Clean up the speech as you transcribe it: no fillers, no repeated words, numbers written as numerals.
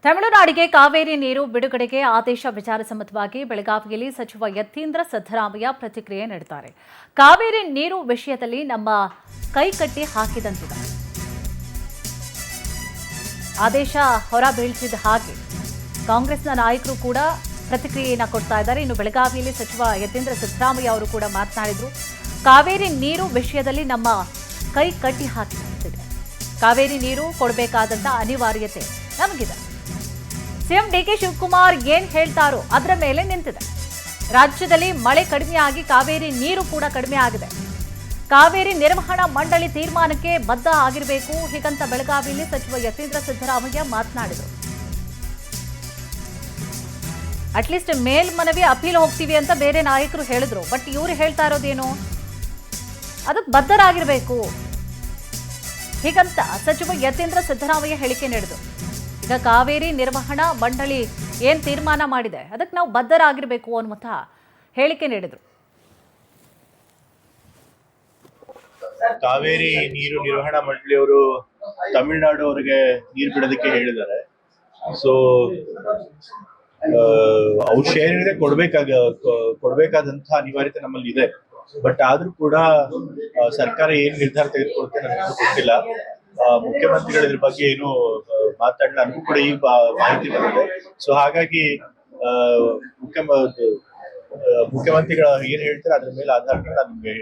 ತಮಿಳುನಾಡಿಗೆ ಕಾವೇರಿ ನೀರು ಬಿಡುಗಡೆಗೆ ಆದೇಶ ವಿಚಾರ ಸಂಬಂಧವಾಗಿ ಬೆಳಗಾವಿಯಲ್ಲಿ ಸಚಿವ ಯತೀಂದ್ರ ಸಿದ್ದರಾಮಯ್ಯ ಪ್ರತಿಕ್ರಿಯೆ ನೀಡಿದ್ದಾರೆ. ಕಾವೇರಿ ನೀರು ವಿಷಯದಲ್ಲಿ ನಮ್ಮ ಕೈಕಟ್ಟಿ ಹಾಕಿದಂತಿದೆ. ಆದೇಶ ಹೊರಬೀಳಿಸಿದ ಹಾಗೆ ಕಾಂಗ್ರೆಸ್ನ ನಾಯಕರು ಕೂಡ ಪ್ರತಿಕ್ರಿಯೆಯನ್ನು ಕೊಡ್ತಾ ಇದ್ದಾರೆ. ಇನ್ನು ಬೆಳಗಾವಿಯಲ್ಲಿ ಸಚಿವ ಯತೀಂದ್ರ ಸಿದ್ದರಾಮಯ್ಯ ಅವರು ಕೂಡ ಮಾತನಾಡಿದರು. ಕಾವೇರಿ ನೀರು ವಿಷಯದಲ್ಲಿ ನಮ್ಮ ಕೈ ಕಟ್ಟಿ ಹಾಕಿದಂತಿದೆ. ಕಾವೇರಿ ನೀರು ಕೊಡಬೇಕಾದಂತ ಅನಿವಾರ್ಯತೆ ನಮಗಿದೆ. ಸಿಎಂ ಡಿಕೆ ಶಿವಕುಮಾರ್ ಏನ್ ಹೇಳ್ತಾರೋ ಅದರ ಮೇಲೆ ನಿಂತಿದೆ. ರಾಜ್ಯದಲ್ಲಿ ಮಳೆ ಕಡಿಮೆಯಾಗಿ ಕಾವೇರಿ ನೀರು ಕೂಡ ಕಡಿಮೆ ಆಗಿದೆ. ಕಾವೇರಿ ನಿರ್ವಹಣಾ ಮಂಡಳಿ ತೀರ್ಮಾನಕ್ಕೆ ಬದ್ಧ ಆಗಿರಬೇಕು ಹೀಗಂತ ಬೆಳಗಾವಿಯಲ್ಲಿ ಸಚಿವ ಯತೀಂದ್ರ ಸಿದ್ದರಾಮಯ್ಯ ಮಾತನಾಡಿದರು. ಅಟ್ಲೀಸ್ಟ್ ಮೇಲ್ಮನವಿ ಅಪೀಲ್ ಹೋಗ್ತೀವಿ ಅಂತ ಬೇರೆ ನಾಯಕರು ಹೇಳಿದ್ರು. ಬಟ್ ಇವರು ಹೇಳ್ತಾ ಇರೋದೇನು, ಅದಕ್ಕೆ ಬದ್ಧರಾಗಿರಬೇಕು ಹೀಗಂತ ಸಚಿವ ಯತೀಂದ್ರ ಸಿದ್ದರಾಮಯ್ಯ ಹೇಳಿಕೆ ನೀಡಿದರು. ಈಗ ಕಾವೇರಿ ನಿರ್ವಹಣಾ ಮಂಡಳಿ ಏನ್ ತೀರ್ಮಾನ ಮಾಡಿದೆ ಅದಕ್ಕೆ ನಾವು ಬದ್ಧರಾಗಿರಬೇಕು ಅನ್ನುವಂತಹ ಹೇಳಿಕೆ ನೀಡಿದರು. ಕಾವೇರಿ ನೀರು ನಿರ್ವಹಣಾ ಮಂಡಳಿಯವರು ತಮಿಳುನಾಡು ಅವರಿಗೆ ನೀರು ಬಿಡೋದಕ್ಕೆ ಹೇಳಿದ್ದಾರೆ. ಸೊ ಅವ್ರ ಶೇರ್ ಏನಿದೆ ಕೊಡ್ಬೇಕಾದಂತಹ ಅನಿವಾರ್ಯತೆ ನಮ್ಮಲ್ಲಿ ಇದೆ. ಬಟ್ ಆದ್ರೂ ಕೂಡ ಸರ್ಕಾರ ಏನ್ ನಿರ್ಧಾರ ತೆಗೆದುಕೊಳ್ಳುತ್ತೆ ನನಗೆ ಗೊತ್ತಿಲ್ಲ. ಮುಖ್ಯಮಂತ್ರಿಗಳು ಇದ್ರ ಬಗ್ಗೆ ಏನು ಮಾತಾಡಲ್ಲ, ನನಗೂ ಕೂಡ ಈ ಮಾಹಿತಿ ಬಂದಿದೆ. ಸೊ ಹಾಗಾಗಿ ಮುಖ್ಯಮಂತ್ರಿಗಳು ಏನ್ ಹೇಳ್ತಾರೆ ಅದ್ರ ಮೇಲೆ ಆಧಾರ ನಾನು ನಿಮ್ಗೆ